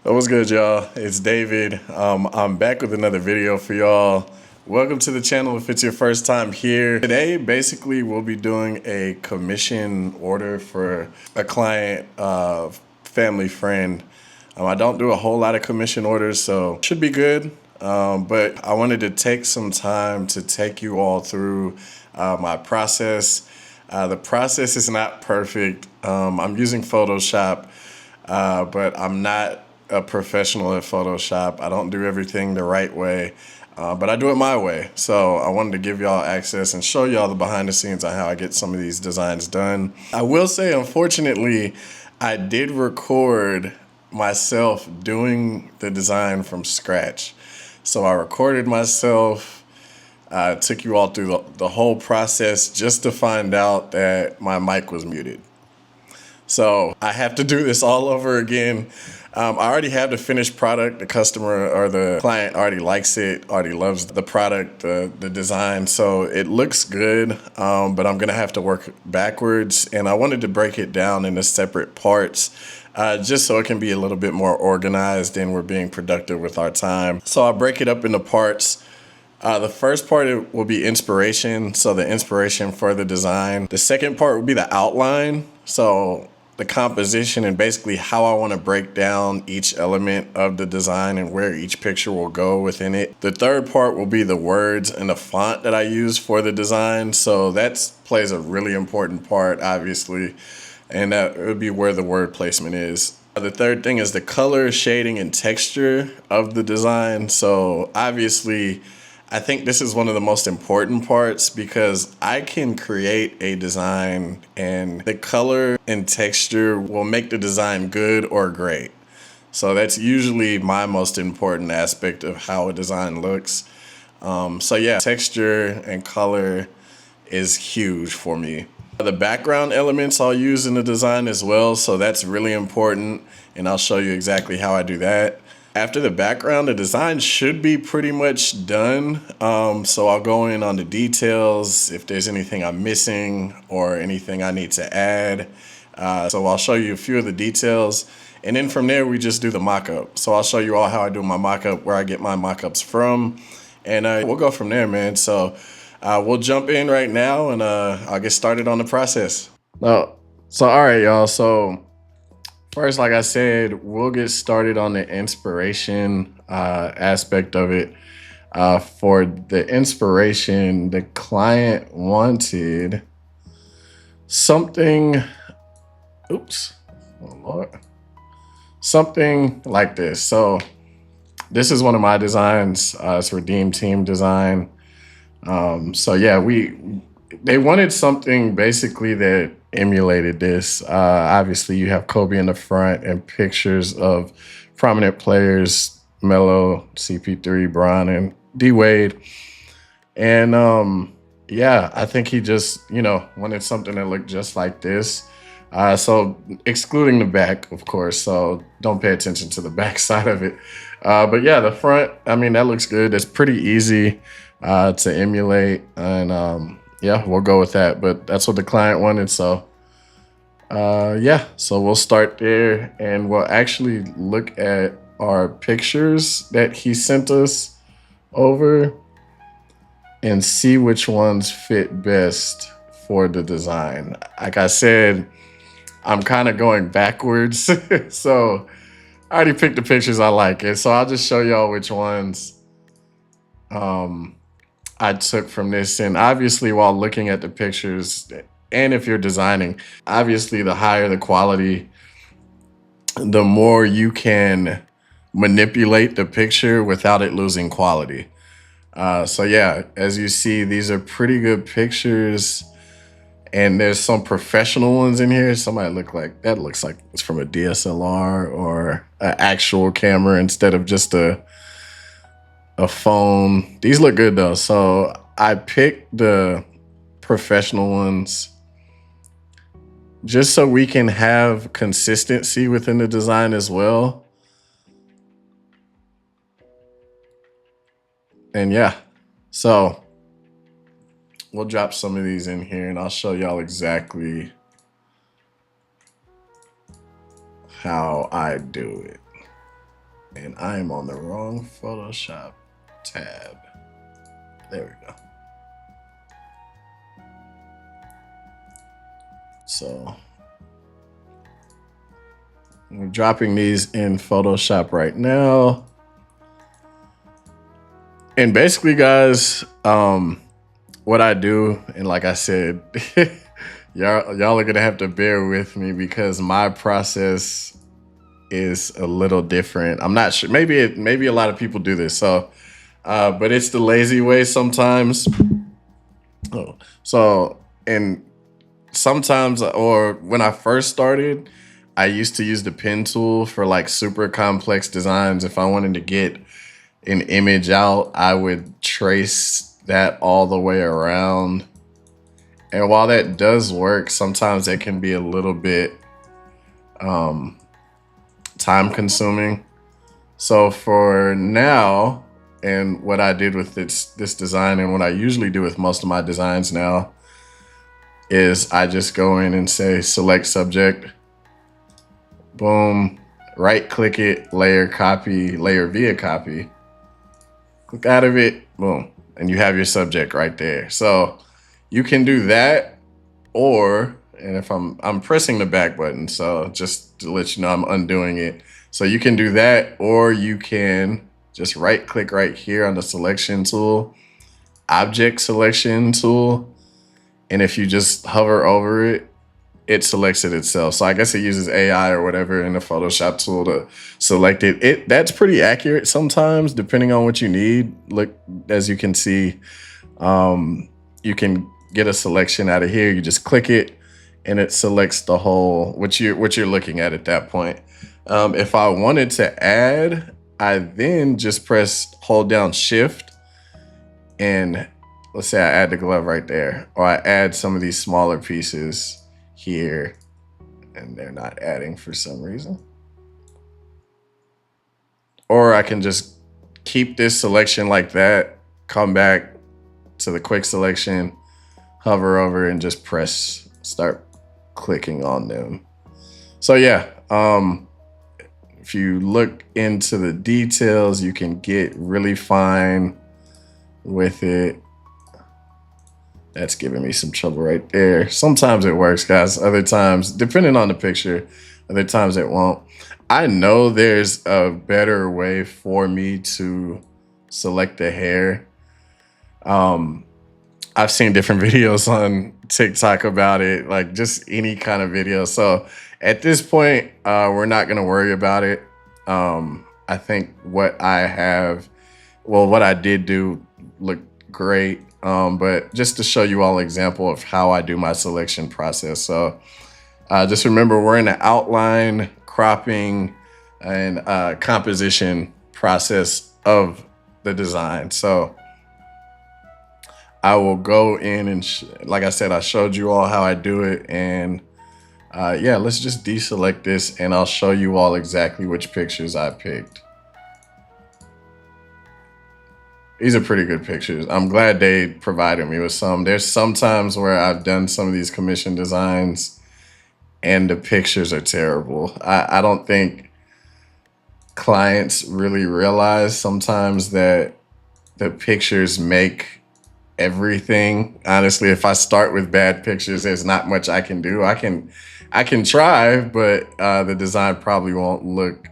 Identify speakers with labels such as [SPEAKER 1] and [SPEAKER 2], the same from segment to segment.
[SPEAKER 1] What's good, y'all? It's David. I'm back with another video for y'all. Welcome to the channel if it's your first time here. Today, basically, we'll be doing a commission order for a client, family friend. I don't do a whole lot of commission orders, so should be good. But I wanted to take some time to take you all through my process. The process is not perfect. I'm using Photoshop, but I'm not a professional at Photoshop. I don't do everything the right way, but I do it my way. So I wanted to give y'all access and show y'all the behind the scenes on how I get some of these designs done. I will say, unfortunately, I did record myself doing the design from scratch. So I recorded myself, took you all through the whole process just to find out that my mic was muted. So I have to do this all over again. I already have the finished product. The customer or the client already likes it, already loves the product, the design. So it looks good, but I'm gonna have to work backwards. And I wanted to break it down into separate parts, just so it can be a little bit more organized and we're being productive with our time. So I'll break it up into parts. The first part will be inspiration, so the inspiration for the design. The second part will be the outline, so the composition and basically how I want to break down each element of the design and where each picture will go within it. The third part will be the words and the font that I use for the design, so that plays a really important part, obviously, and that would be where the word placement is. The third thing is the color, shading, and texture of the design. So obviously, I think this is one of the most important parts because I can create a design and the color and texture will make the design good or great. So that's usually my most important aspect of how a design looks. So yeah, texture and color is huge for me. The background elements I'll use in the design as well, so that's really important, and I'll show you exactly how I do that. After the background, the design should be pretty much done. So I'll go in on the details, if there's anything I'm missing or anything I need to add. So I'll show you a few of the details. And then from there, we just do the mockup. So I'll show you all how I do my mockup, where I get my mockups from. And we'll go from there, man. So we'll jump in right now and I'll get started on the process. All right, y'all. So first, like I said, we'll get started on the inspiration aspect of it. For the inspiration, the client wanted something, oops, oh Lord, something like this. So this is one of my designs. It's Redeem Team design. So yeah, they wanted something basically that emulated this. Obviously, you have Kobe in the front and pictures of prominent players, Melo, CP3, Bron, and D Wade. And yeah, I think he just, wanted something that looked just like this. So excluding the back, of course, so don't pay attention to the back side of it. But yeah, the front, I mean, that looks good. It's pretty easy to emulate, and yeah, we'll go with that. But that's what the client wanted, so yeah, so we'll start there and we'll actually look at our pictures that he sent us over and see which ones fit best for the design. Like I said, I'm kind of going backwards. So I already picked the pictures I like it, so I'll just show y'all which ones I took from this. And obviously, while looking at the pictures, and if you're designing, obviously the higher the quality, the more you can manipulate the picture without it losing quality. So yeah, as you see, these are pretty good pictures, and there's some professional ones in here. Somebody looks like it's from a DSLR or an actual camera instead of just a phone. These look good though. So I picked the professional ones just so we can have consistency within the design as well. And yeah, so we'll drop some of these in here and I'll show y'all exactly how I do it. I am on the wrong Photoshop tab. There we go. So I'm dropping these in Photoshop right now. And basically, guys, what I do, and like I said, y'all are gonna have to bear with me because my process is a little different. I'm not sure. Maybe a lot of people do this. So, but it's the lazy way sometimes. Oh, so and sometimes, or when I first started, I used to use the pen tool for like super complex designs. If I wanted to get an image out, I would trace that all the way around. And while that does work, sometimes it can be a little bit time consuming. So for now, and what I did with this design, and what I usually do with most of my designs now, is I just go in and say select subject, boom, right click it, layer copy, layer via copy, click out of it, boom, and you have your subject right there. So you can do that, or, and if I'm pressing the back button, so just to let you know I'm undoing it. So you can do that, or you can just right click right here on the selection tool, object selection tool. And if you just hover over it, it selects it itself. So I guess it uses AI or whatever in the Photoshop tool to select it. That's pretty accurate sometimes, depending on what you need. Look, as you can see, you can get a selection out of here. You just click it, and it selects the whole what you're looking at that point. If I wanted to add, I then just hold down Shift, and let's say I add the glove right there, or I add some of these smaller pieces here, and they're not adding for some reason. Or I can just keep this selection like that, come back to the quick selection, hover over, and just start clicking on them. So yeah, if you look into the details, you can get really fine with it. That's giving me some trouble right there. Sometimes it works, guys. Other times, depending on the picture, other times it won't. I know there's a better way for me to select the hair. I've seen different videos on TikTok about it, like just any kind of video. So at this point, we're not gonna worry about it. I think what I did do looked great. But just to show you all an example of how I do my selection process. So just remember, we're in the outline, cropping, and composition process of the design. So I will go in and, like I said, I showed you all how I do it. And yeah, let's just deselect this, and I'll show you all exactly which pictures I picked. These are pretty good pictures. I'm glad they provided me with some. There's some times where I've done some of these commission designs and the pictures are terrible. I don't think clients really realize sometimes that the pictures make everything. Honestly, if I start with bad pictures, there's not much I can do. I can try, but the design probably won't look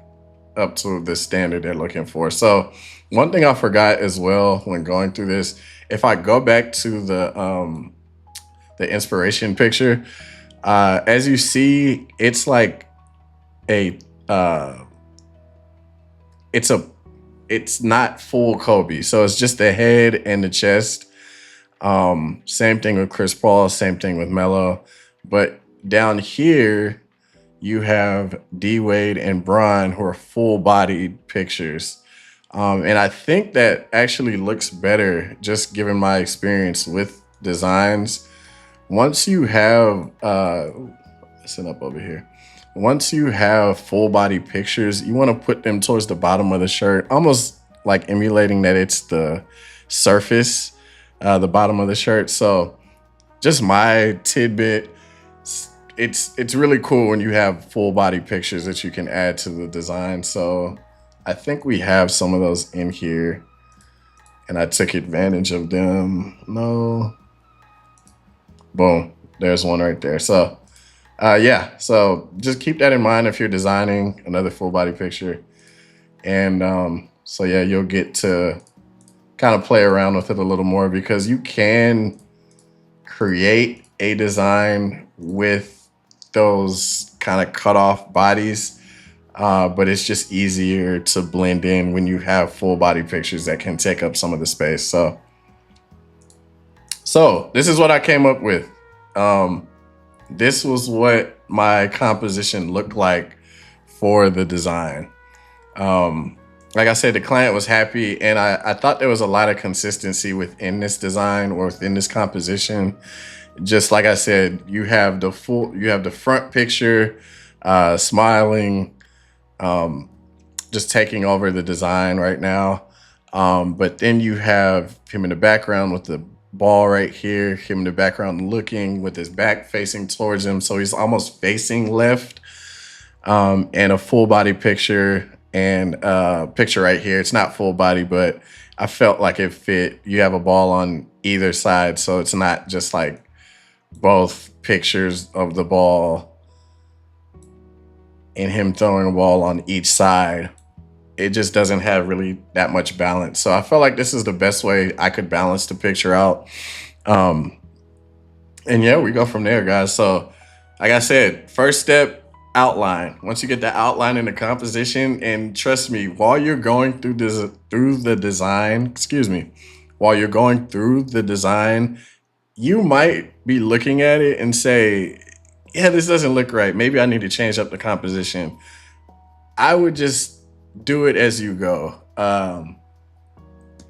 [SPEAKER 1] up to the standard they're looking for. So one thing I forgot as well when going through this, if I go back to the inspiration picture, as you see, it's like it's not full Kobe. So it's just the head and the chest. Same thing with Chris Paul, same thing with Melo. But down here, you have D Wade and Bron, who are full-bodied pictures. And I think that actually looks better, just given my experience with designs. Once you have, listen up over here. Once you have full-body pictures, you want to put them towards the bottom of the shirt, almost like emulating that it's the surface, the bottom of the shirt. So just my tidbit. It's really cool when you have full body pictures that you can add to the design. So I think we have some of those in here and I took advantage of them. No. Boom. There's one right there. So yeah, so just keep that in mind if you're designing another full body picture. And so yeah, you'll get to kind of play around with it a little more because you can create a design with those kind of cut off bodies. But it's just easier to blend in when you have full body pictures that can take up some of the space. So this is what I came up with. This was what my composition looked like for the design. Like I said, the client was happy, and I thought there was a lot of consistency within this design or within this composition. Just like I said, you have the front picture, smiling, just taking over the design right now. But then you have him in the background with the ball right here, him in the background looking with his back facing towards him. So he's almost facing left, and a full body picture and picture right here. It's not full body, but I felt like it fit. You have a ball on either side. So it's not just like both pictures of the ball and him throwing a ball on each side. It just doesn't have really that much balance. So I felt like this is the best way I could balance the picture out. And yeah, we go from there, guys. So like I said, first step, outline. Once you get the outline in the composition, and trust me, while you're going through the design, you might be looking at it and say, yeah, this doesn't look right. Maybe I need to change up the composition. I would just do it as you go.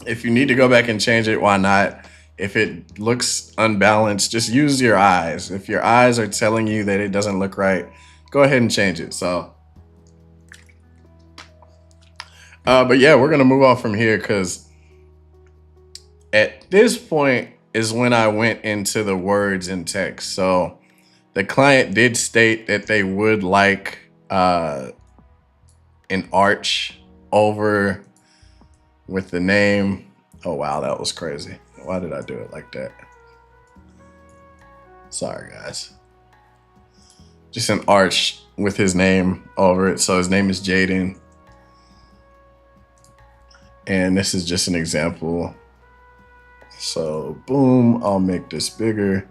[SPEAKER 1] If you need to go back and change it, why not? If it looks unbalanced, just use your eyes. If your eyes are telling you that it doesn't look right, go ahead and change it. So, but yeah, we're gonna move on from here because at this point is when I went into the words and text. So the client did state that they would like an arch over with the name. Oh, wow, that was crazy. Why did I do it like that? Sorry, guys. Just an arch with his name over it. So his name is Jaden. And this is just an example. So boom, I'll make this bigger.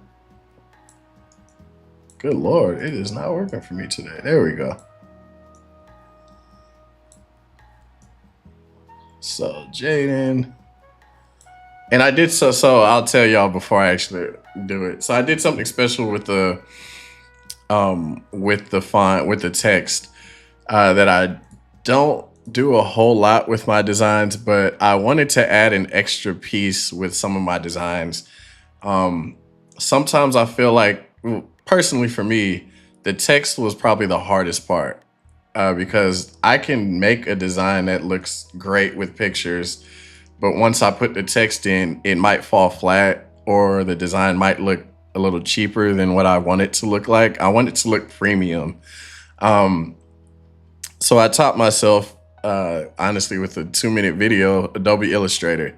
[SPEAKER 1] Good Lord, it is not working for me today. There we go. So Jaden. And I did so I'll tell y'all before I actually do it. So I did something special with the font, with the text, that I don't do a whole lot with my designs, but I wanted to add an extra piece with some of my designs. Sometimes I feel like, personally for me, the text was probably the hardest part, because I can make a design that looks great with pictures, but once I put the text in, it might fall flat or the design might look a little cheaper than what I want it to look like. I want it to look premium. So I taught myself, honestly, with a 2-minute video, Adobe Illustrator.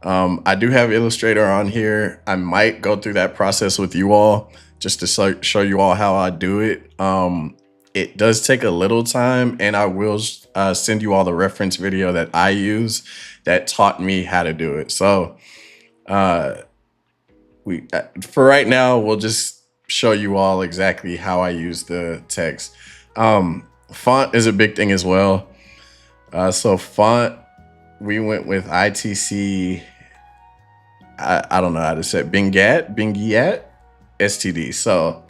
[SPEAKER 1] I do have Illustrator on here. I might go through that process with you all just to show you all how I do it. It does take a little time, and I will send you all the reference video that I use that taught me how to do it. So for right now, we'll just show you all exactly how I use the text. Font is a big thing as well. So font, we went with ITC. I don't know how to say it. Bingiat STD. So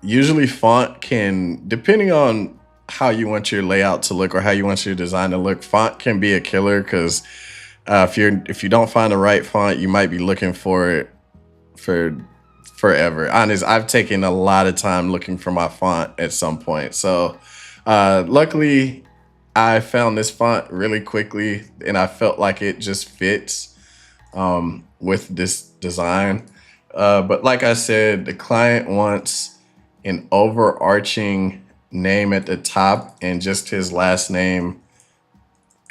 [SPEAKER 1] usually font can, depending on how you want your layout to look or how you want your design to look, font can be a killer because if you don't find the right font, you might be looking for it for forever. Honest, I've taken a lot of time looking for my font at some point. So luckily, I found this font really quickly, and I felt like it just fits with this design. But like I said, the client wants an overarching name at the top and just his last name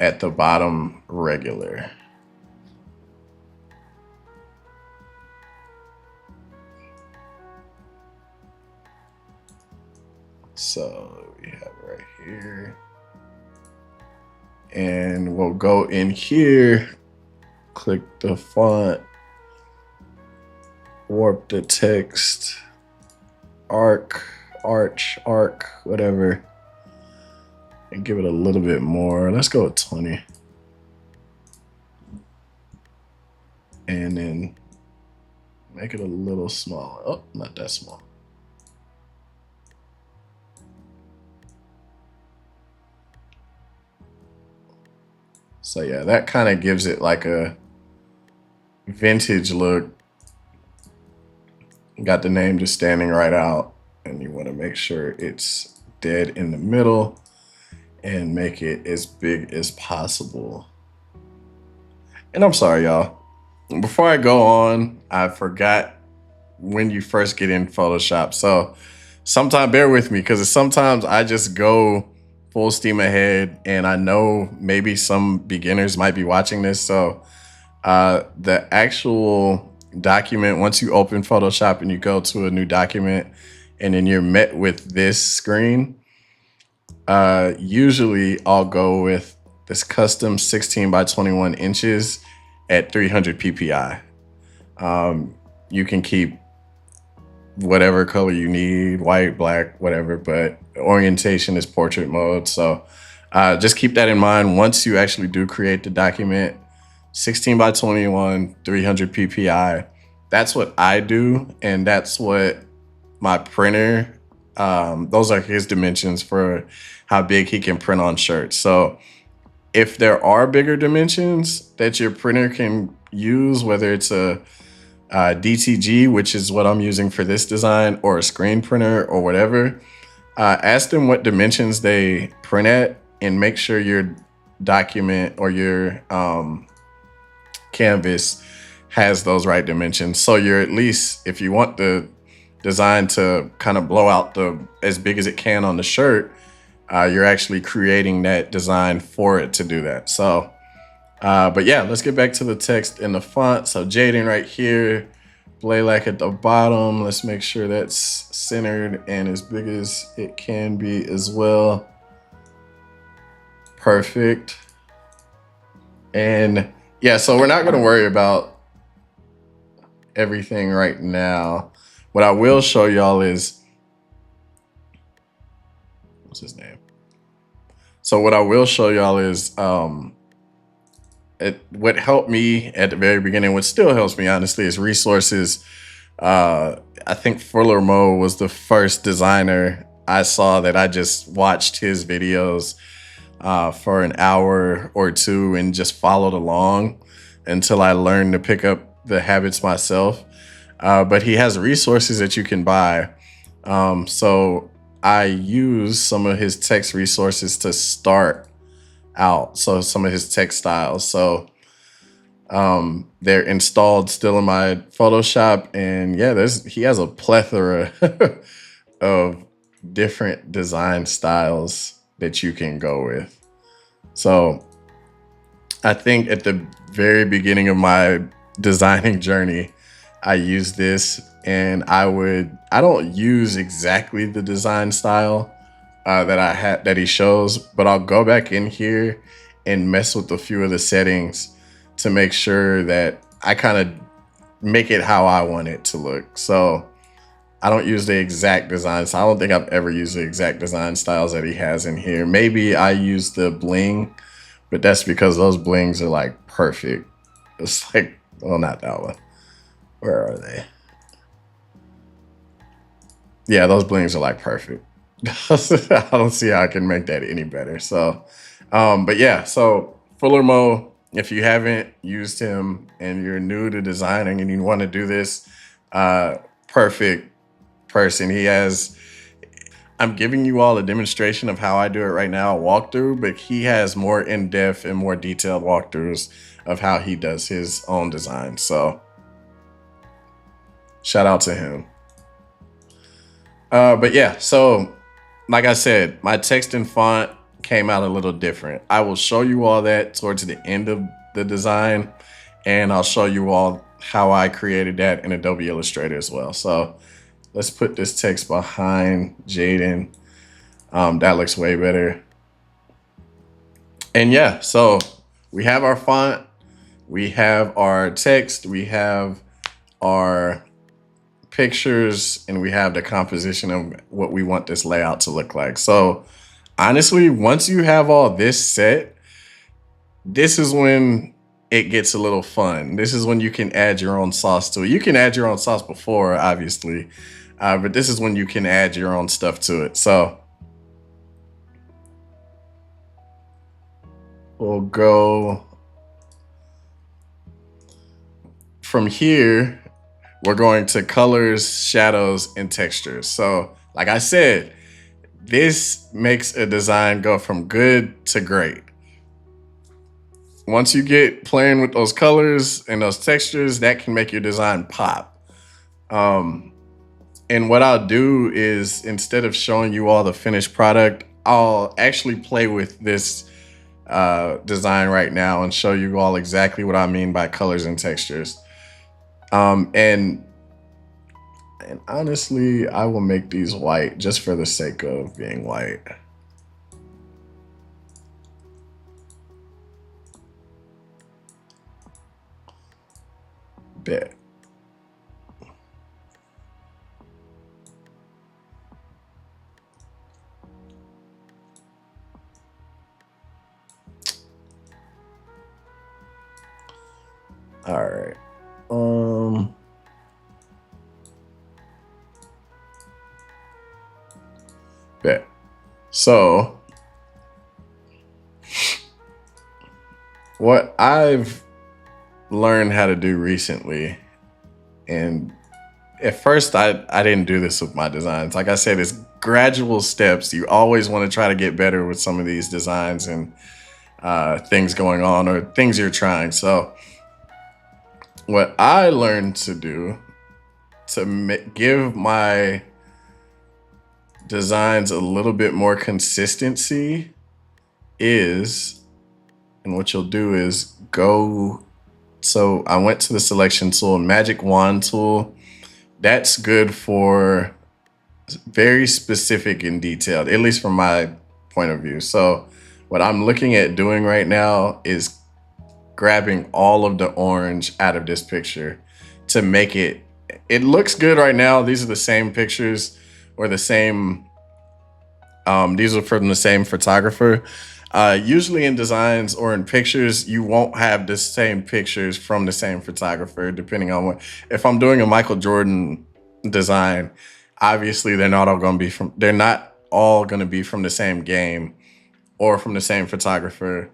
[SPEAKER 1] at the bottom regular. So we have it right here. And we'll go in here, click the font, warp the text, arc, whatever, and give it a little bit more. Let's go with 20. And then make it a little smaller. Oh, not that small. So yeah, that kind of gives it like a vintage look. Got the name just standing right out, and you want to make sure it's dead in the middle and make it as big as possible. And I'm sorry, y'all. Before I go on, I forgot when you first get in Photoshop. So sometimes bear with me, because sometimes I just go full steam ahead, and I know maybe some beginners might be watching this. So the actual document, once you open Photoshop and you go to a new document and then you're met with this screen, usually I'll go with this custom 16 by 21 inches at 300 PPI. You can keep whatever color you need, white, black, whatever, but orientation is portrait mode. So just keep that in mind. Once you actually do create the document, 16 by 21, 300 PPI, that's what I do. And that's what my printer, those are his dimensions for how big he can print on shirts. So if there are bigger dimensions that your printer can use, whether it's a DTG, which is what I'm using for this design, or a screen printer or whatever, ask them what dimensions they print at, and make sure your document or your canvas has those right dimensions. So you're, at least if you want the design to kind of blow out as big as it can on the shirt, you're actually creating that design for it to do that. So but yeah, let's get back to the text and the font. So Jaden right here, Blaylock at the bottom. Let's make sure that's centered and as big as it can be as well. Perfect. And yeah, so we're not going to worry about everything right now. What I will show y'all is, what's his name? So what I will show y'all is what helped me at the very beginning, what still helps me honestly, is resources. I think Fuller Mo was the first designer I saw that I just watched his videos for an hour or two and just followed along until I learned to pick up the habits myself. But he has resources that you can buy. So I use some of his text resources to start out. So some of his text styles. So they're installed still in my Photoshop, and yeah, he has a plethora of different design styles that you can go with. So I think at the very beginning of my designing journey, I used this, and I don't use exactly the design style that he shows, but I'll go back in here and mess with a few of the settings to make sure that I kind of make it how I want it to look. So I don't use the exact design. So I don't think I've ever used the exact design styles that he has in here. Maybe I use the bling, but that's because those blings are like perfect. It's like, well, not that one. Where are they? Yeah, those blings are like perfect. I don't see how I can make that any better. So, but yeah, so Fuller Mo, if you haven't used him and you're new to designing and you want to do this, perfect person. I'm giving you all a demonstration of how I do it right now, a walkthrough, but he has more in-depth and more detailed walkthroughs of how he does his own design. So shout out to him. But yeah, so like I said, my text and font came out a little different. I will show you all that towards the end of the design, and I'll show you all how I created that in Adobe Illustrator as well. So let's put this text behind Jaden. That looks way better. And yeah, so we have our font, we have our text, we have our pictures, and we have the composition of what we want this layout to look like. So honestly, once you have all this set, this is when it gets a little fun. This is when you can add your own sauce to it. You can add your own sauce before, obviously, but this is when you can add your own stuff to it. So we'll go from here. We're going to colors, shadows, and textures. So like I said, this makes a design go from good to great. Once you get playing with those colors and those textures, that can make your design pop. And what I'll do is, instead of showing you all the finished product, I'll actually play with this design right now and show you all exactly what I mean by colors and textures. And honestly, I will make these white just for the sake of being white. Bet. All right. Bet. So what I've learned how to do recently, and at first I didn't do this with my designs. Like I said, it's gradual steps. You always want to try to get better with some of these designs and things going on or things you're trying. So what I learned to do to give my designs a little bit more consistency is, and what you'll do is go, so I went to the selection tool, magic wand tool. That's good for very specific and detailed, at least from my point of view. So what I'm looking at doing right now is grabbing all of the orange out of this picture to make it looks good right now. These are the same pictures, or the same, these are from the same photographer. Usually in designs or in pictures, you won't have the same pictures from the same photographer, depending on what. If I'm doing a Michael Jordan design, obviously they're not all going to be from the same game, or from the same photographer,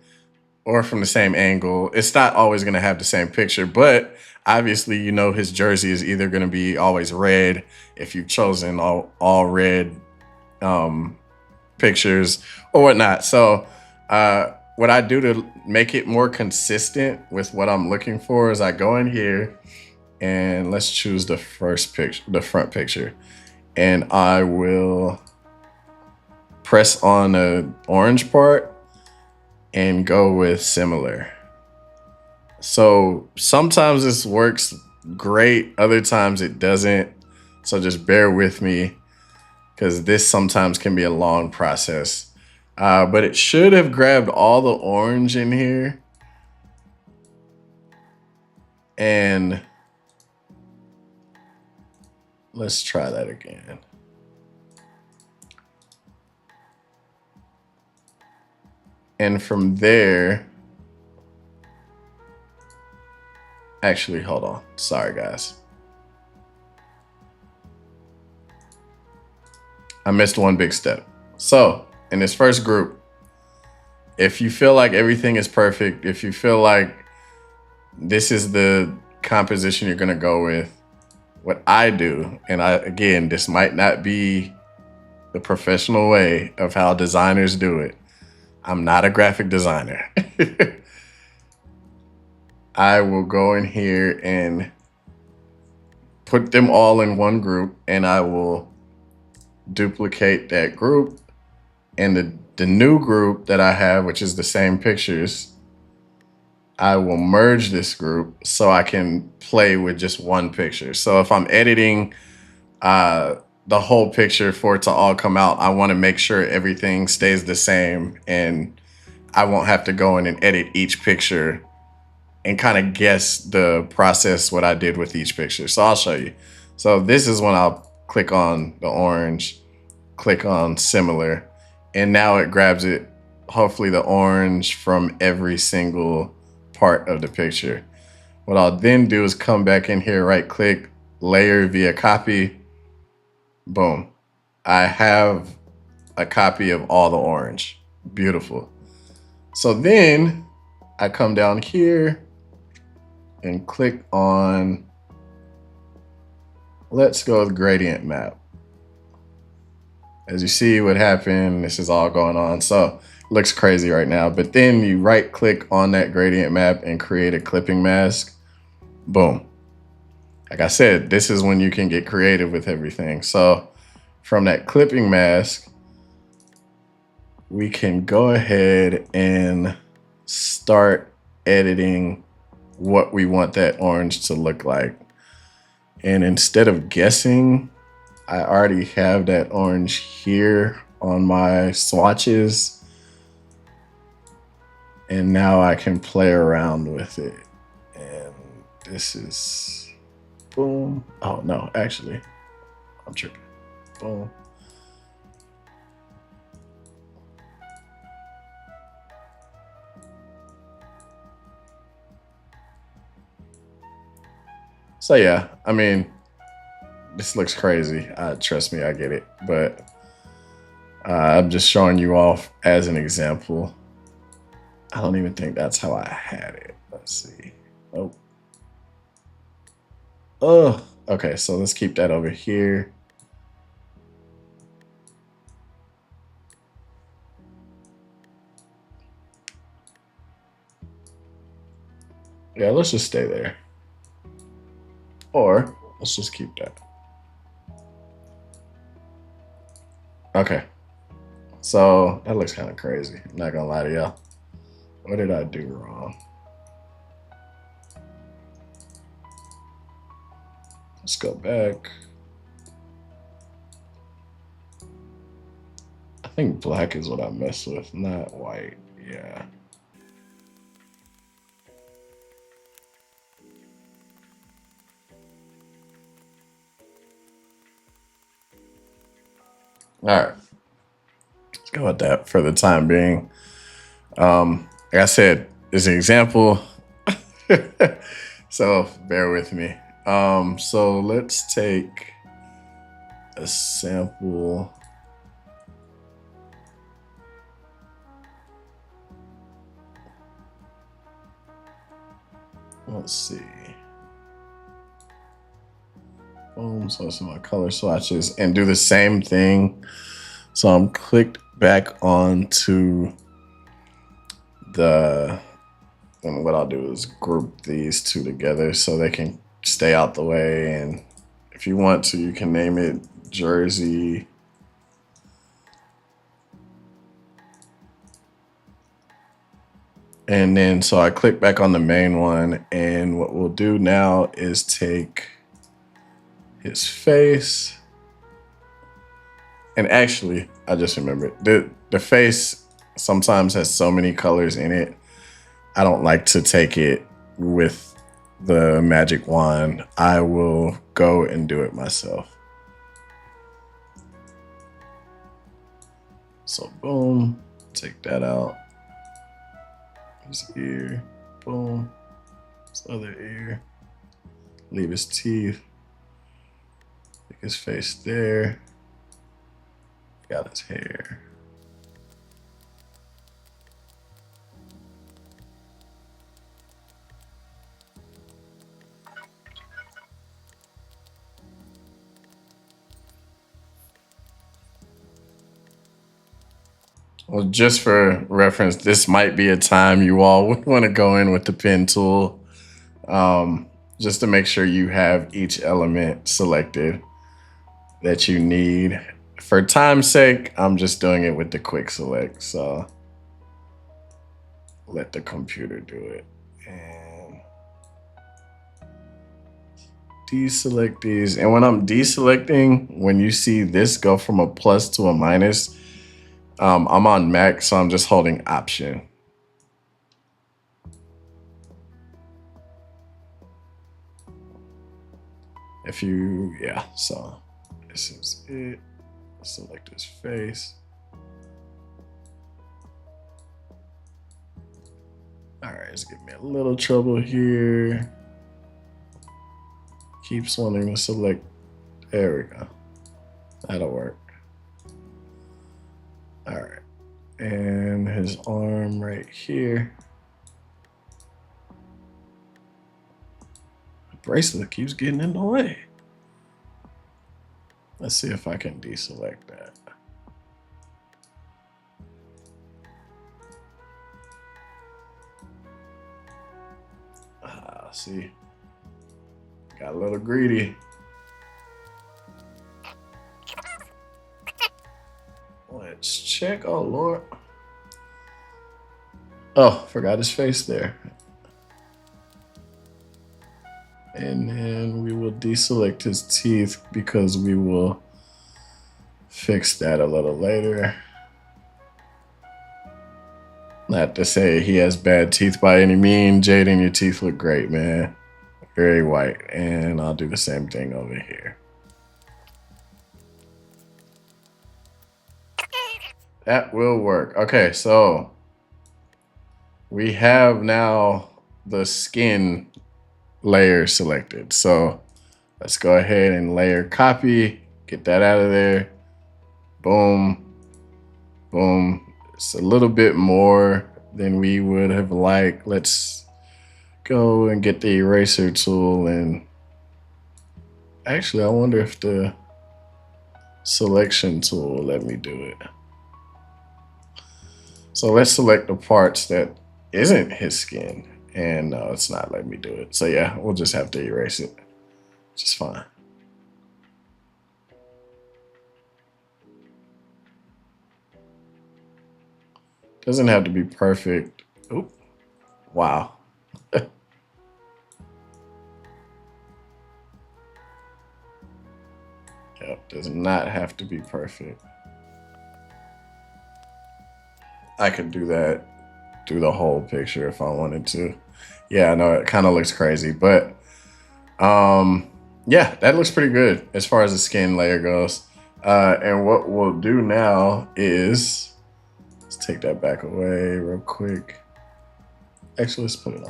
[SPEAKER 1] or from the same angle. It's not always going to have the same picture, but obviously, you know, his jersey is either going to be always red if you've chosen all red pictures or whatnot. So what I do to make it more consistent with what I'm looking for is I go in here and let's choose the first picture, the front picture, and I will press on the orange part and go with similar. So sometimes this works great, other times it doesn't. So just bear with me, because this sometimes can be a long process. But it should have grabbed all the orange in here. And let's try that again. And from there, actually, hold on. Sorry, guys. I missed one big step. So in this first group, if you feel like everything is perfect, if you feel like this is the composition you're going to go with, what I do, and again, this might not be the professional way of how designers do it. I'm not a graphic designer. I will go in here and put them all in one group, and I will duplicate that group, and the new group that I have, which is the same pictures, I will merge this group so I can play with just one picture. So if I'm editing the whole picture for it to all come out, I want to make sure everything stays the same and I won't have to go in and edit each picture and kind of guess the process, what I did with each picture. So I'll show you. So this is when I'll click on the orange, click on similar, and now it grabs it, hopefully the orange from every single part of the picture. What I'll then do is come back in here, right click, layer via copy, boom. I have a copy of all the orange. Beautiful. So then I come down here and click on, let's go with gradient map. As you see what happened, this is all going on. So it looks crazy right now, but then you right click on that gradient map and create a clipping mask. Boom. Like I said, this is when you can get creative with everything. So from that clipping mask, we can go ahead and start editing what we want that orange to look like. And instead of guessing, I already have that orange here on my swatches. And now I can play around with it. And this is, boom. Oh no, actually, I'm tripping. Boom. So yeah, I mean, this looks crazy. Trust me, I get it. But I'm just showing you off as an example. I don't even think that's how I had it. Let's see. Oh, okay. So let's keep that over here. Yeah, let's just stay there. Or let's just keep that. Okay. So that looks kind of crazy. I'm not gonna lie to y'all. What did I do wrong? Let's go back. I think black is what I messed with, not white. Yeah. All right. Let's go with that for the time being. Like I said, it's an example. So bear with me. So let's take a sample. Let's see. Boom, so some of my color swatches and do the same thing. So I'm clicked back onto and what I'll do is group these two together so they can stay out the way. And if you want to, you can name it Jersey. And then, so I click back on the main one, and what we'll do now is take his face. And actually, I just remembered, the face sometimes has so many colors in it. I don't like to take it with the magic wand. I will go and do it myself. So boom, take that out. His ear, boom, his other ear, leave his teeth, take his face there, got his hair. Well, just for reference, this might be a time you all would want to go in with the pen tool, just to make sure you have each element selected that you need. for time's sake, I'm just doing it with the quick select. So let the computer do it. And deselect these. And when I'm deselecting, when you see this go from a plus to a minus, I'm on Mac, so I'm just holding Option. Yeah, so this is it. Select his face. All right, it's giving me a little trouble here. Keeps wanting to select. There we go. That'll work. All right, and his arm right here. The bracelet keeps getting in the way. Let's see if I can deselect that. See, got a little greedy. Let's check. Oh, Lord. Oh, forgot his face there. And then we will deselect his teeth because we will fix that a little later. Not to say he has bad teeth by any means. Jaden, your teeth look great, man. Very white. And I'll do the same thing over here. That will work. Okay, so we have now the skin layer selected. So let's go ahead and layer copy, get that out of there. Boom, boom. It's a little bit more than we would have liked. Let's go and get the eraser tool. And actually, I wonder if the selection tool will let me do it. So let's select the parts that isn't his skin. And no, it's not letting me do it. So yeah, we'll just have to erase it, which is fine. Doesn't have to be perfect. Oop. Wow. Yep, does not have to be perfect. I could do that, do the whole picture if I wanted to. Yeah, I know it kind of looks crazy, but yeah, that looks pretty good as far as the skin layer goes. And what we'll do now is, let's take that back away real quick. Actually, let's put it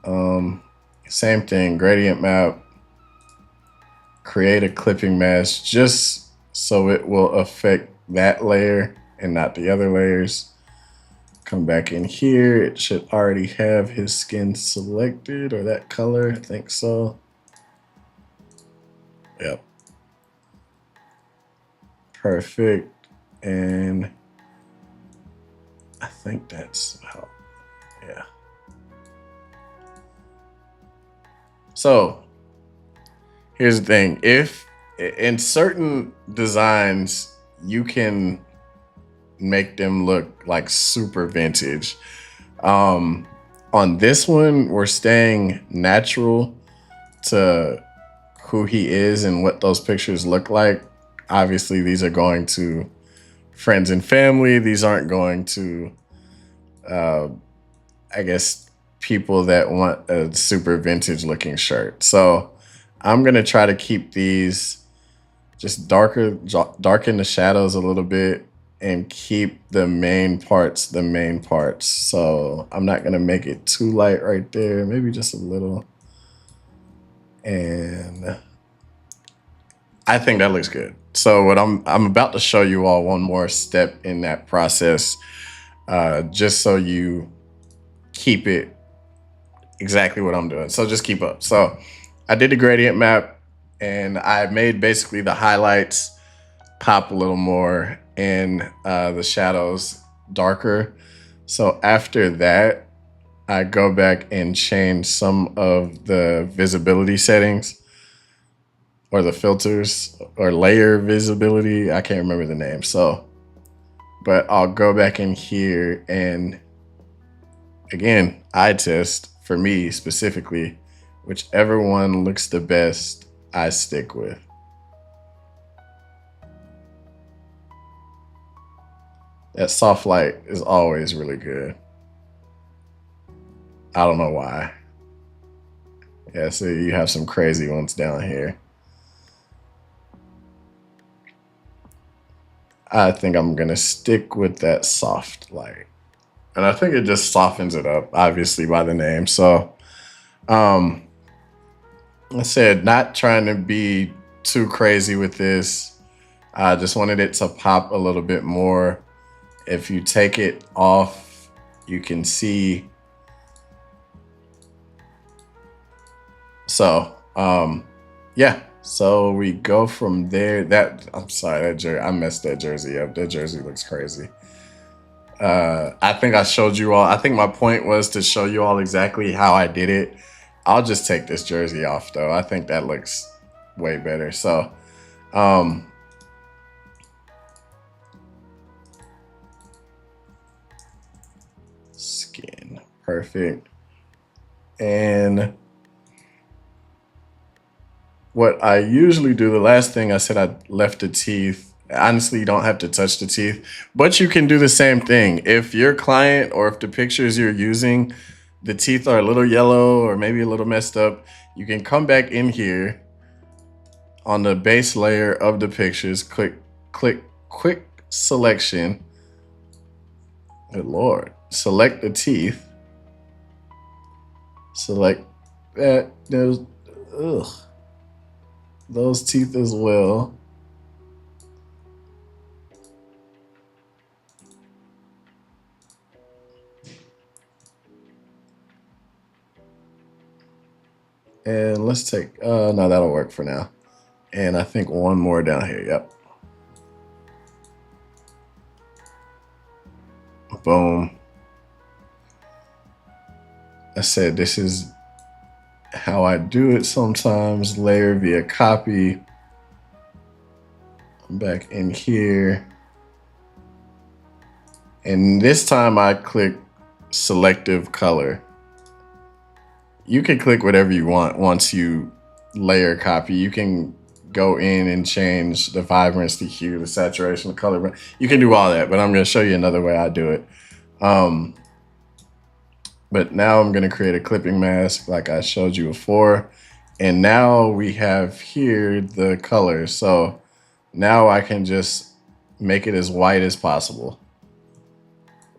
[SPEAKER 1] on. Same thing, gradient map, create a clipping mask just so it will affect that layer and not the other layers. Come back in here. It should already have his skin selected, or that color, I think so. Yep. Perfect. And I think that's how, yeah. So here's the thing. If in certain designs, you can make them look like super vintage. On this one, we're staying natural to who he is and what those pictures look like. Obviously, these are going to friends and family. These aren't going to, I guess, people that want a super vintage looking shirt. So I'm going to try to keep these just darken the shadows a little bit and keep the main parts. So I'm not going to make it too light right there. Maybe just a little. And I think that looks good. So what I'm about to show you all one more step in that process, just so you keep it exactly what I'm doing. So just keep up. So I did the gradient map and I made basically the highlights pop a little more and the shadows darker. So after that, I go back and change some of the visibility settings or the filters or layer visibility. I can't remember the name. So, but I'll go back in here and again, eye test for me specifically, whichever one looks the best, I stick with. That soft light is always really good. I don't know why. Yeah, so you have some crazy ones down here. I think I'm gonna stick with that soft light. And I think it just softens it up, obviously, by the name. So um I said not trying to be too crazy with this. I just wanted it to pop a little bit more. If you take it off, you can see. So yeah, so we go from there. That I'm sorry, that jersey, I messed that jersey up. That jersey looks crazy. I think I showed you all. I think my point was to show you all exactly how I did it. I'll just take this jersey off though. I think that looks way better. So skin, perfect. And what I usually do, the last thing I said, I left the teeth. Honestly, you don't have to touch the teeth, but you can do the same thing. If your client or if the pictures you're using, the teeth are a little yellow or maybe a little messed up, you can come back in here on the base layer of the pictures, click quick selection. Good Lord. Select the teeth. Select that. Those teeth as well. And let's take, no, that'll work for now. And I think one more down here. Yep. Boom. I said this is how I do it sometimes. Layer via copy. I'm back in here. And this time I click selective color. You can click whatever you want once you layer copy. You can go in and change the vibrance, the hue, the saturation, the color. You can do all that, but I'm going to show you another way I do it. But now I'm going to create a clipping mask like I showed you before. And now we have here the color. So now I can just make it as white as possible.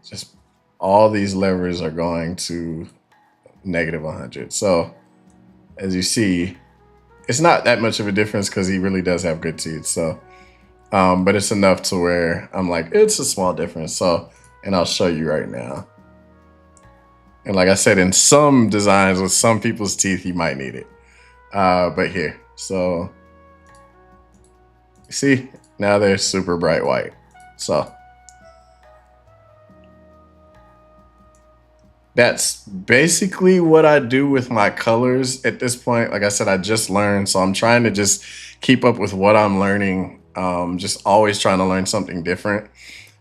[SPEAKER 1] Just all these levers are going to -100. So as you see, it's not that much of a difference because he really does have good teeth. So, but it's enough to where I'm like, it's a small difference. So, and I'll show you right now. And like I said, in some designs with some people's teeth, you might need it. But here, so see, now they're super bright white. So that's basically what I do with my colors at this point. Like I said, I just learned, so I'm trying to just keep up with what I'm learning. Just always trying to learn something different.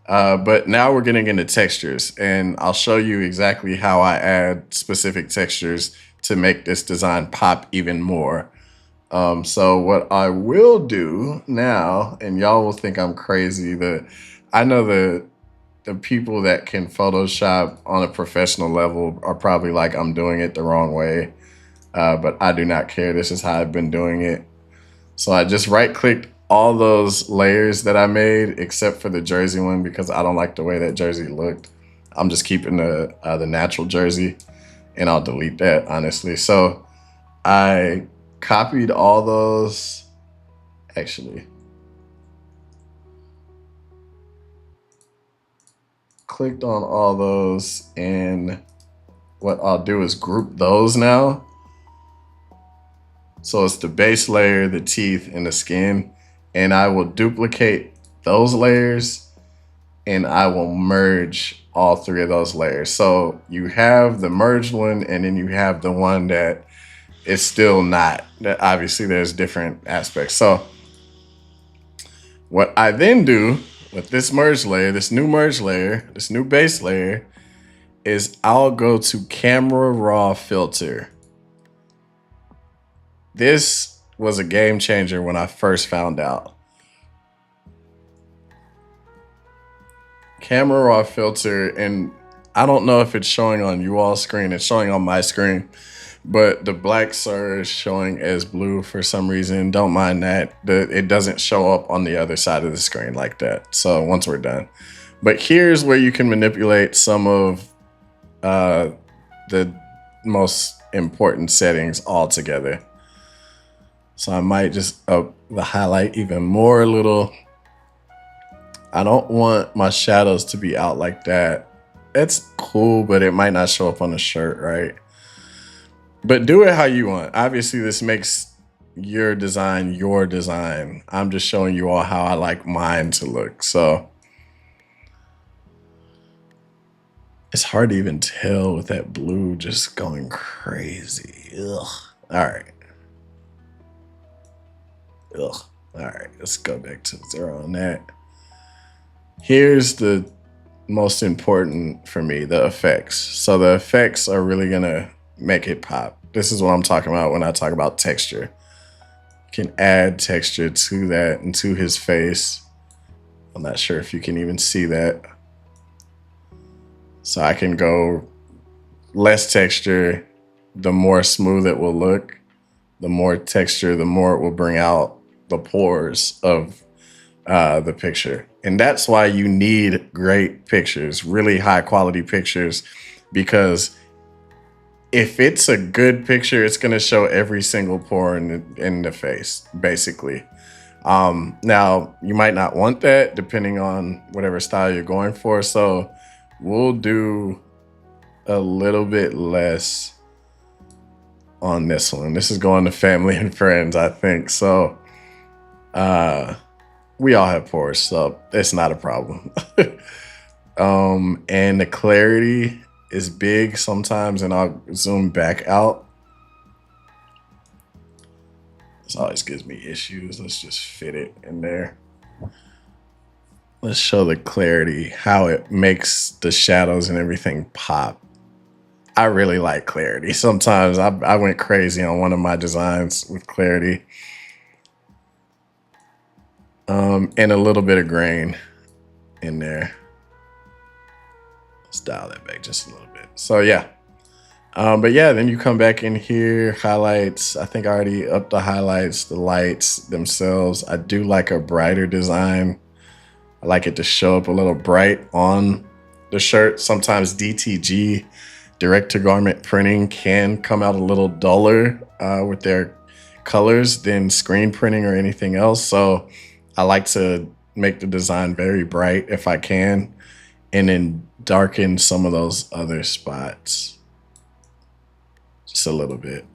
[SPEAKER 1] But now we're getting into textures, and I'll show you exactly how I add specific textures to make this design pop even more. So what I will do now, and y'all will think I'm crazy, I know the people that can Photoshop on a professional level are probably like, I'm doing it the wrong way. But I do not care. This is how I've been doing it. So I just right-clicked all those layers that I made, except for the jersey one, because I don't like the way that jersey looked. I'm just keeping the natural jersey, and I'll delete that, honestly. So I copied all those, actually. Clicked on all those, and what I'll do is group those now. So it's the base layer, the teeth, and the skin. And I will duplicate those layers, and I will merge all three of those layers. So you have the merged one, and then you have the one that it's still not. Obviously, there's different aspects. So what I then do with this merge layer, this new base layer, is I'll go to Camera Raw Filter. This was a game changer when I first found out. Camera Raw Filter, and I don't know if it's showing on you all's screen. It's showing on my screen, but the blacks are showing as blue for some reason. Don't mind that. It doesn't show up on the other side of the screen like that. So once we're done. But here's where you can manipulate some of the most important settings all together. So I might just up the highlight even more a little. I don't want my shadows to be out like that. That's cool, but it might not show up on the shirt, right? But do it how you want. Obviously, this makes your design your design. I'm just showing you all how I like mine to look. So it's hard to even tell with that blue just going crazy. Ugh. All right. Ugh. All right, let's go back to 0 on that. Here's the most important for me, the effects. So the effects are really gonna make it pop. This is what I'm talking about when I talk about texture. You can add texture to that and to his face. I'm not sure if you can even see that. So I can go less texture, the more smooth it will look. The more texture, the more it will bring out the pores of the picture. And that's why you need great pictures, really high quality pictures, because if it's a good picture, it's going to show every single pore in the face, basically. Now, you might not want that depending on whatever style you're going for. So we'll do a little bit less on this one. This is going to family and friends, I think. So we all have pores, so it's not a problem. And the clarity is big sometimes, and I'll zoom back out. This always gives me issues. Let's just fit it in there. Let's show the clarity, how it makes the shadows and everything pop. I really like clarity. Sometimes I went crazy on one of my designs with clarity. And a little bit of grain in there. Let's dial that back just a little bit. So yeah. But yeah, then you come back in here, highlights. I think I already upped the highlights, the lights themselves. I do like a brighter design. I like it to show up a little bright on the shirt. Sometimes DTG, direct to garment printing, can come out a little duller with their colors than screen printing or anything else. So I like to make the design very bright if I can, and then darken some of those other spots just a little bit.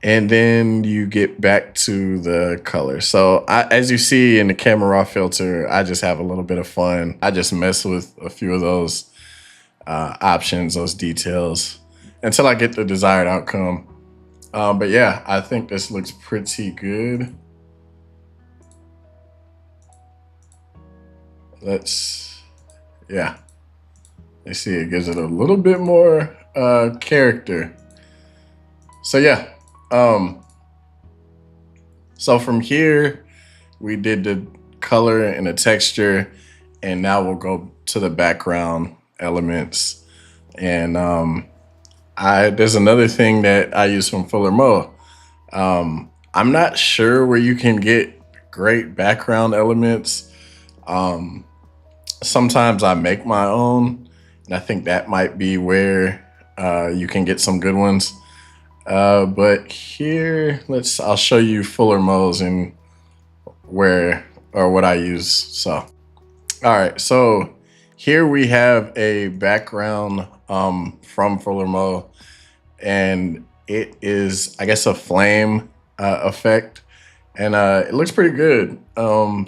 [SPEAKER 1] And then you get back to the color. So as you see in the Camera Raw filter, I just have a little bit of fun. I just mess with a few of those options, those details, until I get the desired outcome. But yeah, I think this looks pretty good. Yeah. You see, it gives it a little bit more character. So yeah. So from here, we did the color and the texture, and now we'll go to the background elements. And there's another thing that I use from Fuller Mo. I'm not sure where you can get great background elements. Sometimes I make my own, and I think that might be where you can get some good ones. But here, I'll show you Fuller Mo's and what I use. So, all right, so here we have a background from Fuller Mo, and it is, I guess, a flame effect, and it looks pretty good.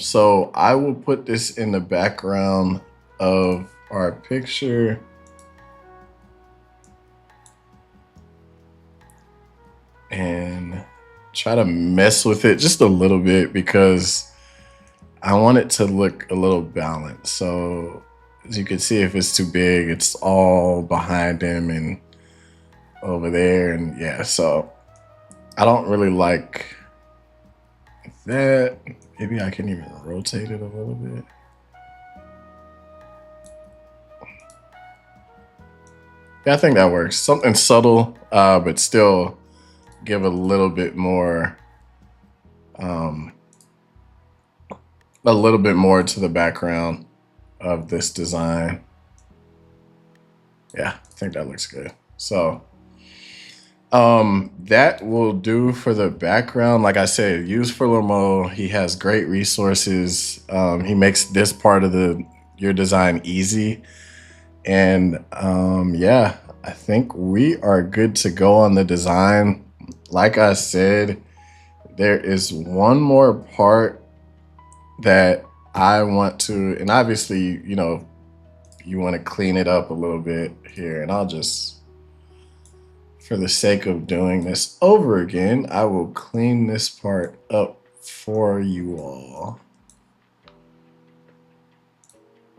[SPEAKER 1] So I will put this in the background of our picture. And try to mess with it just a little bit because I want it to look a little balanced. So as you can see, if it's too big, it's all behind him and over there. And yeah, so I don't really like that. Maybe I can even rotate it a little bit. Yeah, I think that works. Something subtle, but still give a little bit more, to the background of this design. Yeah, I think that looks good. So that will do for the background. Like I said, use Furlomo. He has great resources. He makes this part of your design easy. And yeah, I think we are good to go on the design. Like I said, there is one more part that I want to, and obviously, you want to clean it up a little bit here. And I'll just, for the sake of doing this over again, I will clean this part up for you all.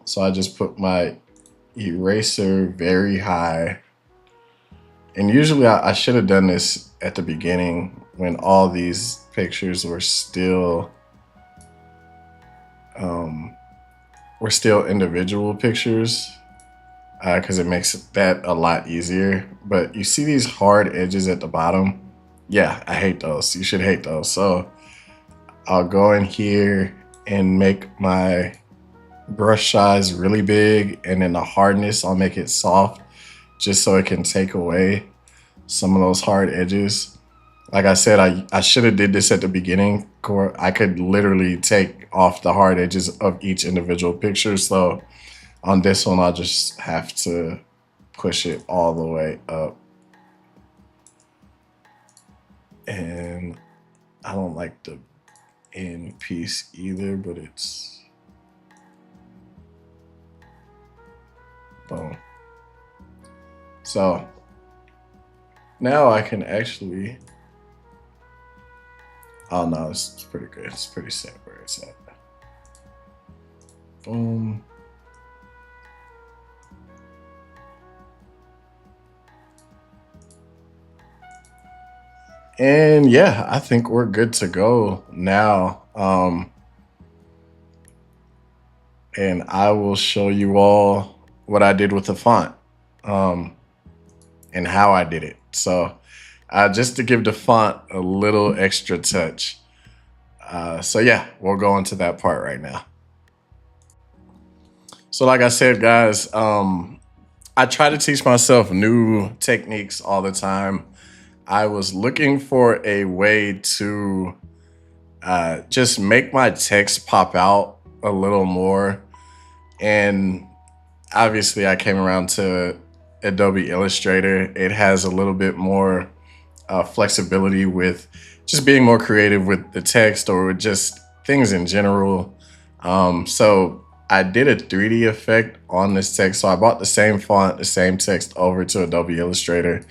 [SPEAKER 1] So I just put my eraser very high. And usually I should have done this at the beginning when all these pictures were still individual pictures, because it makes that a lot easier. But you see these hard edges at the bottom? Yeah, I hate those. You should hate those. So I'll go in here and make my brush size really big, and then the hardness, I'll make it soft just so it can take away some of those hard edges. Like I said, I should have did this at the beginning. I could literally take off the hard edges of each individual picture. So on this one, I'll just have to push it all the way up. And I don't like the end piece either, but it's boom. So now I can actually, oh no, it's pretty good. It's pretty set where it's at. Boom. And yeah, I think we're good to go now. And I will show you all what I did with the font, and how I did it. So just to give the font a little extra touch. So yeah, we'll go into that part right now. So like I said, guys, I try to teach myself new techniques all the time. I was looking for a way to just make my text pop out a little more. And obviously I came around to Adobe Illustrator. It has a little bit more flexibility with just being more creative with the text or with just things in general. So I did a 3D effect on this text. So I bought the same font, the same text over to Adobe Illustrator.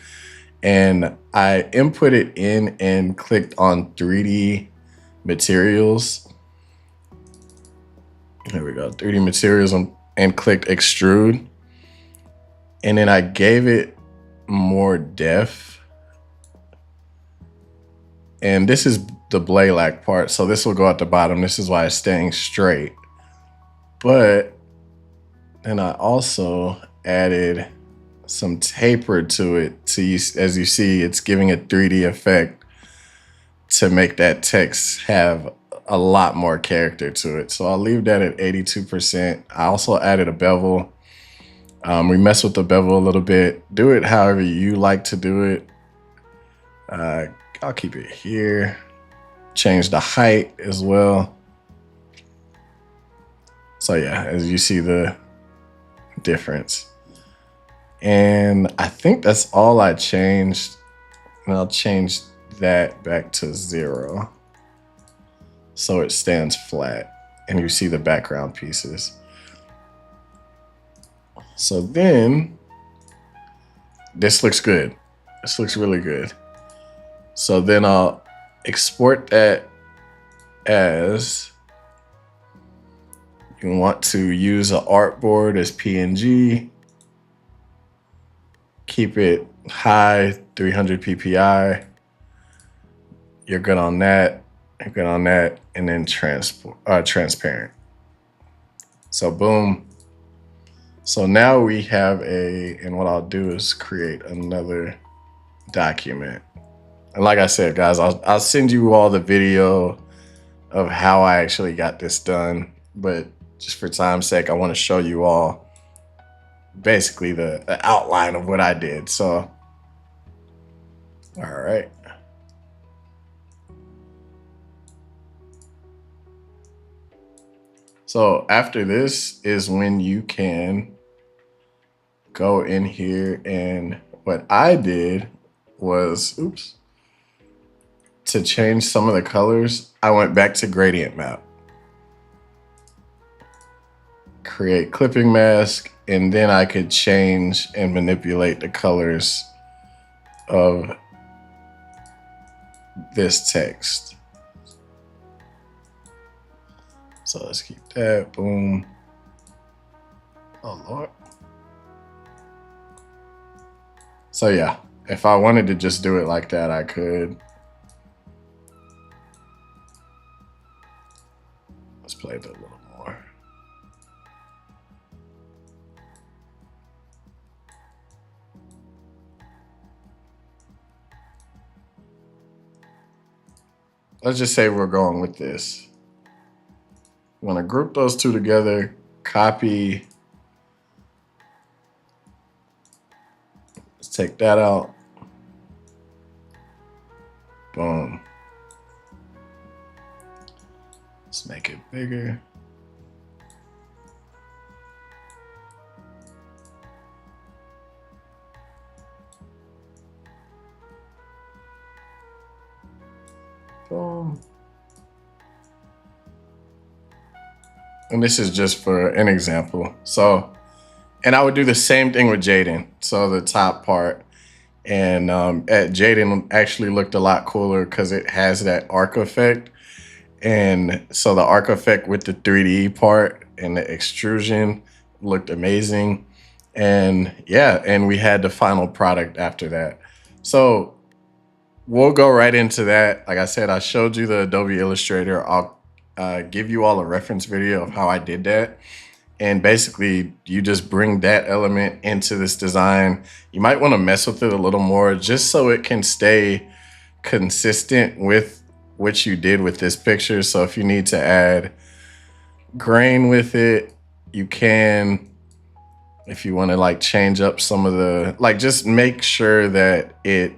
[SPEAKER 1] And I input it in and clicked on 3D materials. There we go, 3D materials, and clicked extrude. And then I gave it more depth. And this is the Blaylock part. So this will go at the bottom. This is why it's staying straight. But then I also added some taper to it. As you see, it's giving a 3D effect to make that text have a lot more character to it. So I'll leave that at 82%. I also added a bevel. We mess with the bevel a little bit. Do it however you like to do it. I'll keep it here. Change the height as well. So yeah, as you see the difference. And I think that's all I changed. And I'll change that back to 0. So it stands flat and you see the background pieces. So then this looks good. This looks really good. So then I'll export that as, you want to use an artboard as PNG. Keep it high, 300 PPI. You're good on that. You're good on that. And then transparent. So boom. So now we have and what I'll do is create another document. And like I said, guys, I'll send you all the video of how I actually got this done. But just for time's sake, I want to show you all basically the outline of what I did. So, all right. So after this is when you can go in here, and what I did was, to change some of the colors, I went back to gradient map, create clipping mask, and then I could change and manipulate the colors of this text. So let's keep that, boom. Oh Lord. So yeah, if I wanted to just do it like that, I could. Let's play it a little more. Let's just say we're going with this. I'm gonna group those two together, copy. Let's take that out. Boom. Let's make it bigger. Boom. And this is just for an example. So, and I would do the same thing with Jaden. So the top part, and at Jaden actually looked a lot cooler because it has that arc effect. And so the arc effect with the 3D part and the extrusion looked amazing. And yeah, and we had the final product after that. So we'll go right into that. Like I said, I showed you the Adobe Illustrator. I'll give you all a reference video of how I did that. And basically you just bring that element into this design. You might want to mess with it a little more just so it can stay consistent with what you did with this picture. So if you need to add grain with it, you can. If you want to like change up some of the, like, just make sure that it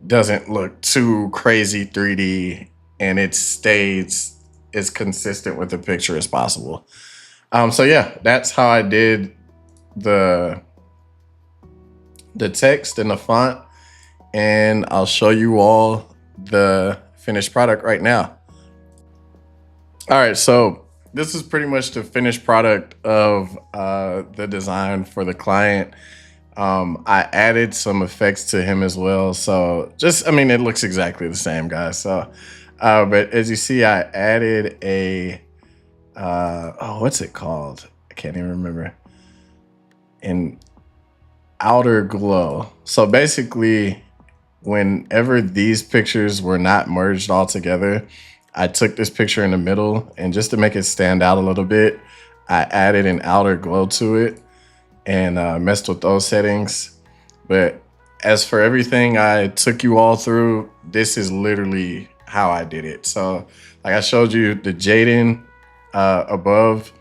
[SPEAKER 1] doesn't look too crazy 3D and it stays as consistent with the picture as possible. So yeah, that's how I did the text and the font, and I'll show you all the finished product right now. All right, so this is pretty much the finished product of the design for the client. I added some effects to him as well. So just, I mean, it looks exactly the same, guys. So, but as you see, I added a, what's it called? I can't even remember. An outer glow. So basically, whenever these pictures were not merged all together, I took this picture in the middle, and just to make it stand out a little bit, I added an outer glow to it and messed with those settings. But as for everything I took you all through, this is literally how I did it. So like I showed you the Jaden above,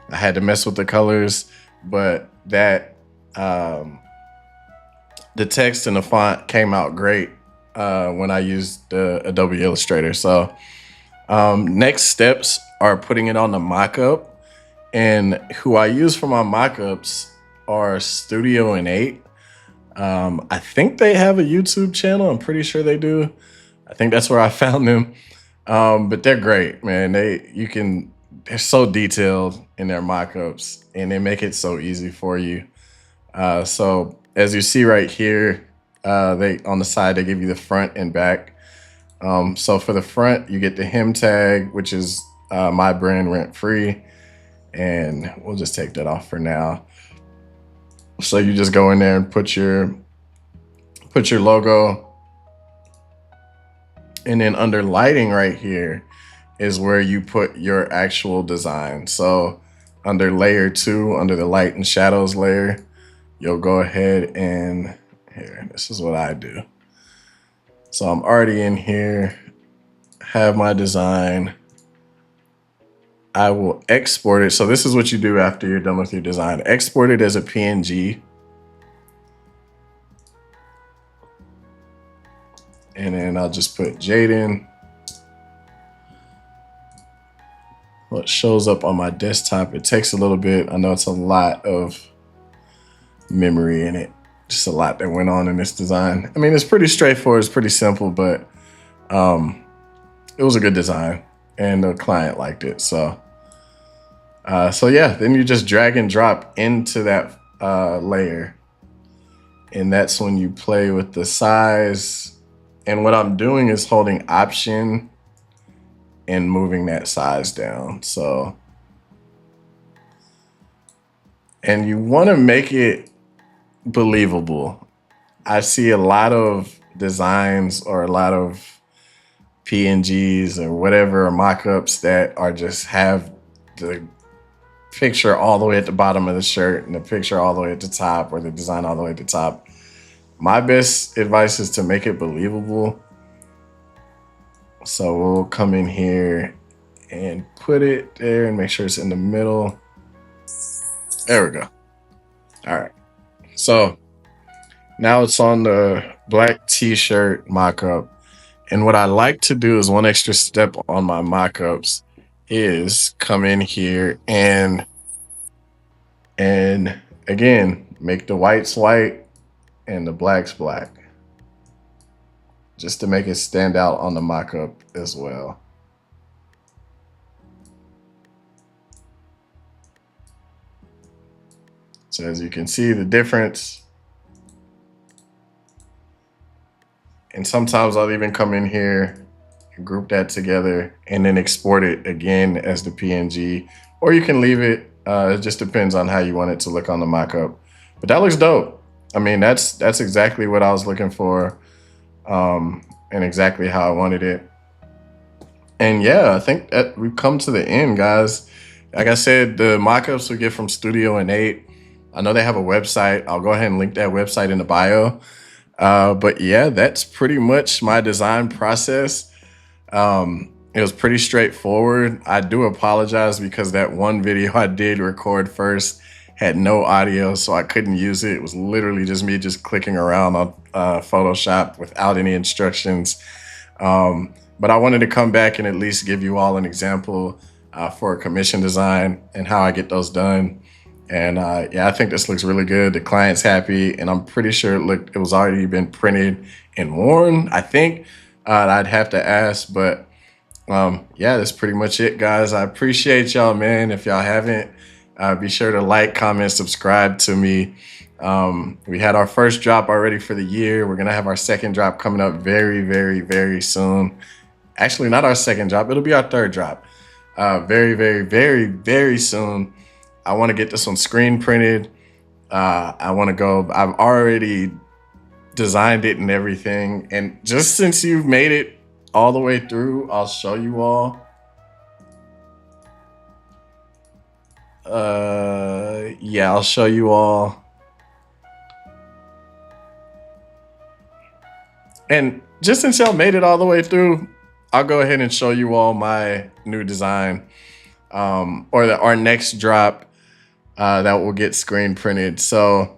[SPEAKER 1] I had to mess with the colors, but that the text and the font came out great when I used the Adobe Illustrator. So next steps are putting it on the mockup, and who I use for my mockups are Studio Innate. I think they have a YouTube channel. I'm pretty sure they do. I think that's where I found them. But they're great, man. You can they're so detailed in their mockups, and they make it so easy for you. So as you see right here, they on the side they give you the front and back. So for the front, you get the hem tag, which is my brand rent free, and we'll just take that off for now. So you just go in there and put your logo, and then under lighting right here is where you put your actual design. So under layer 2, under the light and shadows layer, you'll go ahead and here, this is what I do. So I'm already in here, have my design. I will export it. So this is what you do after you're done with your design. Export it as a PNG. And then I'll just put Jaden. What shows up on my desktop, it takes a little bit. I know it's a lot of memory in it. Just a lot that went on in this design. I mean, it's pretty straightforward, it's pretty simple, but it was a good design and the client liked it. So yeah, then you just drag and drop into that layer. And that's when you play with the size. And what I'm doing is holding Option and moving that size down. So, and you want to make it believable. I see a lot of designs or a lot of PNGs or whatever, or mockups that are just have the picture all the way at the bottom of the shirt and the picture all the way at the top, or the design all the way at the top. My best advice is to make it believable. So we'll come in here and put it there and make sure it's in the middle. There we go. All right. So now it's on the black t-shirt mockup. And what I like to do is one extra step on my mockups is come in here and again, make the whites white and the blacks black, just to make it stand out on the mockup as well. So as you can see the difference, and sometimes I'll even come in here and group that together and then export it again as the PNG, or you can leave it. It just depends on how you want it to look on the mockup. But that looks dope. I mean, that's exactly what I was looking for, and exactly how I wanted it. And yeah, I think that we've come to the end, guys. Like I said, the mockups we get from Studio Innate. I know they have a website. I'll go ahead and link that website in the bio. But yeah, that's pretty much my design process. It was pretty straightforward. I do apologize because that one video I did record first had no audio, so I couldn't use it. It was literally just me just clicking around on Photoshop without any instructions. But I wanted to come back and at least give you all an example for a commission design and how I get those done. And yeah, I think this looks really good. The client's happy, and I'm pretty sure it was already been printed and worn. I think I'd have to ask, but yeah, that's pretty much it, guys. I appreciate y'all, man. If y'all haven't, be sure to like, comment, subscribe to me. We had our first drop already for the year. We're gonna have our second drop coming up very, very, very soon. Actually, not our second drop. It'll be our third drop. Very, very, very, very soon. I want to get this one screen printed. I want to go. I've already designed it and everything. And just since you've made it all the way through, I'll show you all. Yeah, I'll show you all. And just since y'all made it all the way through, I'll go ahead and show you all my new design, or our next drop that will get screen printed. So,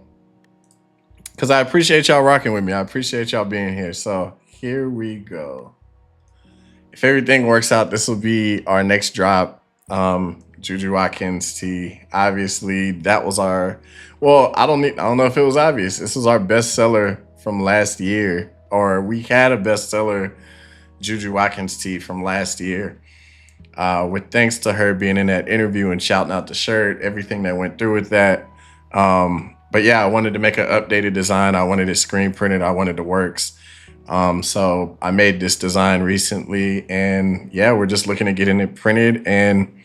[SPEAKER 1] because I appreciate y'all rocking with me. I appreciate y'all being here. So here we go. If everything works out, this will be our next drop. Juju Watkins tee. Obviously, that was our, well, I don't know if it was obvious. This was our bestseller from last year, or we had a bestseller Juju Watkins tee from last year. with thanks to her being in that interview and shouting out the shirt, everything that went through with that. But yeah, I wanted to make an updated design. I wanted it screen printed. I wanted the works. So I made this design recently, and yeah, we're just looking at getting it printed and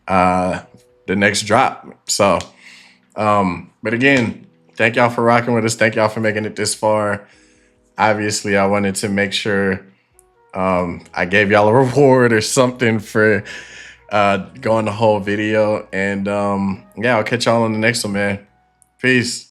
[SPEAKER 1] the next drop. So, but again, thank y'all for rocking with us. Thank y'all for making it this far. Obviously, I wanted to make sure I gave y'all a reward or something for going the whole video. And yeah, I'll catch y'all on the next one, man. Peace.